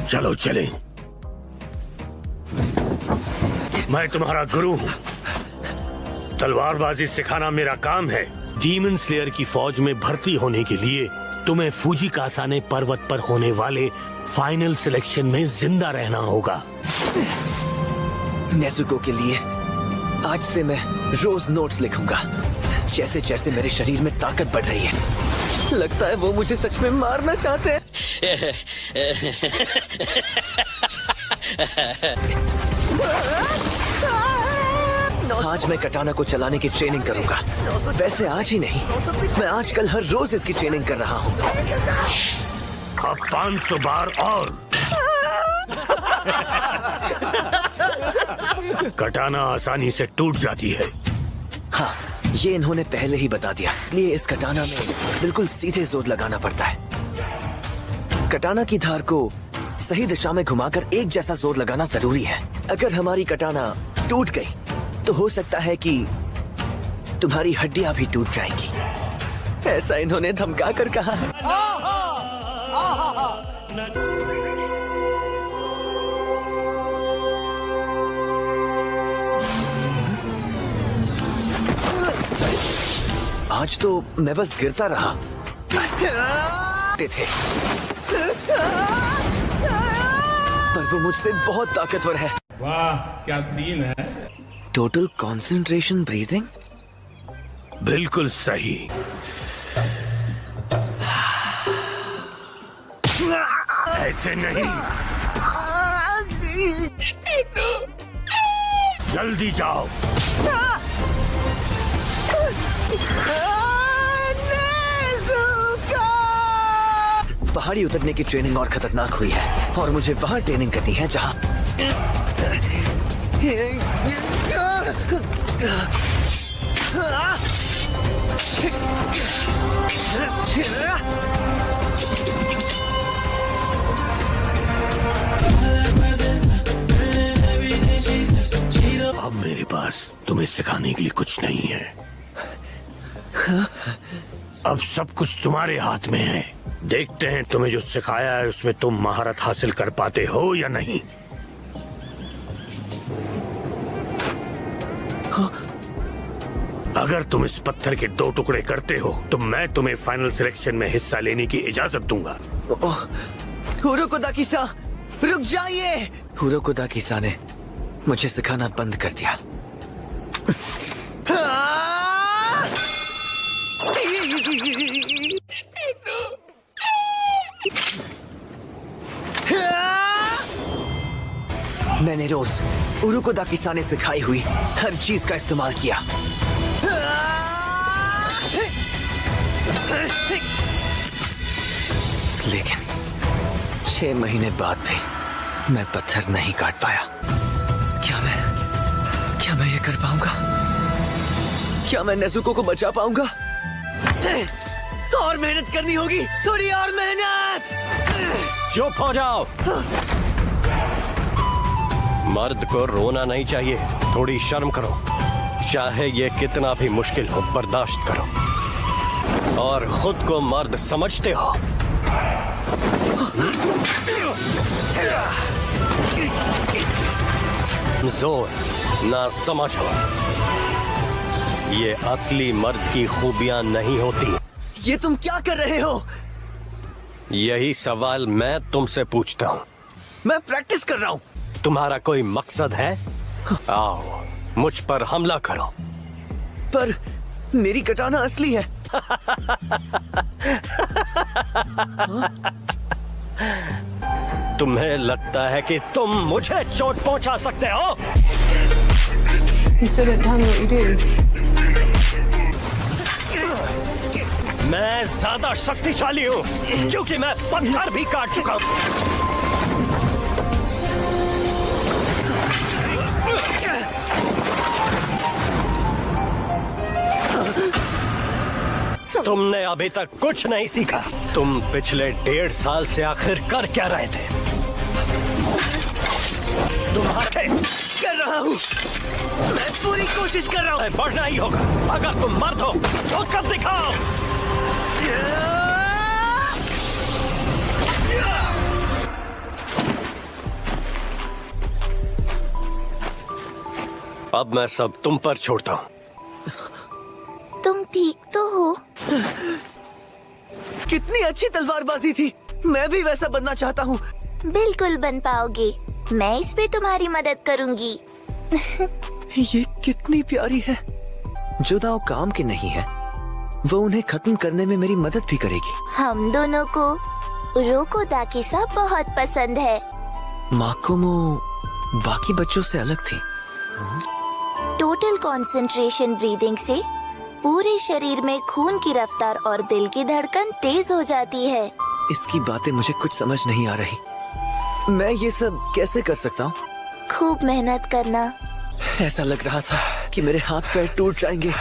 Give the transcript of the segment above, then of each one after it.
चलो चलें। मैं तुम्हारा गुरु हूँ। तलवारबाजी सिखाना मेरा काम है। डीमन स्लेयर की फौज में भर्ती होने के लिए तुम्हें फुजिकासाने पर्वत पर होने वाले फाइनल सिलेक्शन में जिंदा रहना होगा। नेजुको के लिए आज से मैं रोज नोट्स लिखूंगा। जैसे जैसे मेरे शरीर में ताकत बढ़ रही है, लगता है वो मुझे सच में मारना चाहते हैं। आज मैं कटाना को चलाने की ट्रेनिंग करूंगा। वैसे आज ही नहीं, मैं आजकल हर रोज इसकी ट्रेनिंग कर रहा हूँ। अब 500 बार और। कटाना आसानी से टूट जाती है। हाँ, ये इन्होंने पहले ही बता दिया। इसलिए इस कटाना में बिल्कुल सीधे जोर लगाना पड़ता है। कटाना की धार को सही दिशा में घुमाकर एक जैसा जोर लगाना जरूरी है। अगर हमारी कटाना टूट गई तो हो सकता है कि तुम्हारी हड्डियां भी टूट जाएंगी। ऐसा इन्होंने धमका कर कहा है। आज तो मैं बस गिरता रहा थे पर वो मुझसे बहुत ताकतवर है। वाह क्या सीन है। Total concentration breathing. बिल्कुल सही। ऐसे नहीं, जल्दी जाओ। पहाड़ी उतरने की ट्रेनिंग और खतरनाक हुई है और मुझे वहां ट्रेनिंग करनी है जहां अब मेरे पास तुम्हें सिखाने के लिए कुछ नहीं है। अब सब कुछ तुम्हारे हाथ में है। देखते हैं तुम्हें जो सिखाया है उसमें तुम महारत हासिल कर पाते हो या नहीं। अगर तुम इस पत्थर के 2 टुकड़े करते हो तो मैं तुम्हें फाइनल सिलेक्शन में हिस्सा लेने की इजाजत दूंगा। हुरोकोदाकिसा, रुक जाइए। हुरोकोदाकिसा ने मुझे सिखाना बंद कर दिया। मैंने रोज उरुकोदाकिसा ने सिखाई हुई हर चीज का इस्तेमाल किया। लेकिन 6 महीने बाद भी मैं पत्थर नहीं काट पाया। क्या मैं ये कर पाऊंगा? क्या मैं नेजुको को बचा पाऊंगा? और मेहनत करनी होगी, थोड़ी और मेहनत। चुप हो जाओ। मर्द को रोना नहीं चाहिए, थोड़ी शर्म करो। चाहे ये कितना भी मुश्किल हो बर्दाश्त करो। और खुद को मर्द समझते हो? जोर ना समझो। ये असली मर्द की खूबियां नहीं होती। ये तुम क्या कर रहे हो? यही सवाल मैं तुमसे पूछता हूँ। मैं प्रैक्टिस कर रहा हूँ। तुम्हारा कोई मकसद है? आओ मुझ पर हमला करो। पर मेरी कटाना असली है। तुम्हें लगता है कि तुम मुझे चोट पहुंचा सकते हो? You still didn't tell me what you do. मैं ज्यादा शक्तिशाली हूँ क्योंकि मैं पत्थर भी काट चुका हूँ। तुमने अभी तक कुछ नहीं सीखा। तुम पिछले 1.5 साल से आखिर कर क्या रहे थे? तुम्हारे कर रहा हूँ, मैं पूरी कोशिश कर रहा हूँ। बढ़ना ही होगा। अगर तुम मर्द हो तो कर दिखाओ। अब मैं सब तुम पर छोड़ता हूँ। तुम ठीक तो हो? कितनी अच्छी तलवारबाजी थी, मैं भी वैसा बनना चाहता हूँ। बिल्कुल बन पाओगे, मैं इस पे तुम्हारी मदद करूँगी। ये कितनी प्यारी है। जो दाव काम की नहीं है, वो उन्हें खत्म करने में मेरी मदद भी करेगी। हम दोनों को रोको दाकिसा बहुत पसंद है। माकोमो बाकी बच्चों से अलग थी। टोटल कंसंट्रेशन ब्रीदिंग से पूरे शरीर में खून की रफ्तार और दिल की धड़कन तेज हो जाती है। इसकी बातें मुझे कुछ समझ नहीं आ रही। मैं ये सब कैसे कर सकता हूँ? खूब मेहनत करना। ऐसा लग रहा था कि मेरे हाथ पैर टूट जाएंगे,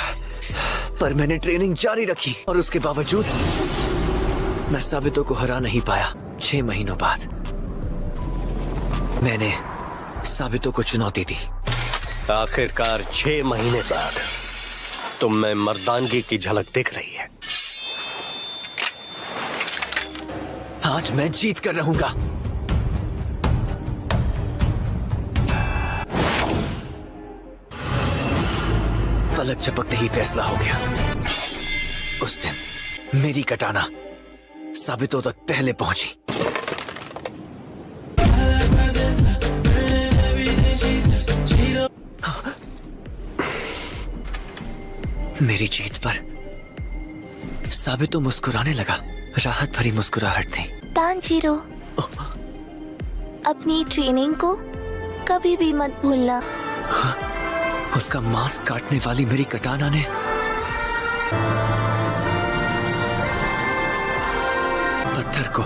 पर मैंने ट्रेनिंग जारी रखी और उसके बावजूद मैं साबितो को हरा नहीं पाया। 6 महीनों बाद मैंने साबितो को चुनौती दी। आखिरकार 6 महीने बाद तुम में मर्दानगी की झलक दिख रही है। आज मैं जीत कर रहूंगा। पलक झपकते ही फैसला हो गया। उस दिन मेरी कटाना साबितो तक पहले पहुंची। मेरी जीत पर साबितो मुस्कुराने लगा। राहत भरी मुस्कुराहट थी। तानजीरो, अपनी ट्रेनिंग को कभी भी मत भूलना। उसका मांस काटने वाली मेरी कटाना ने पत्थर को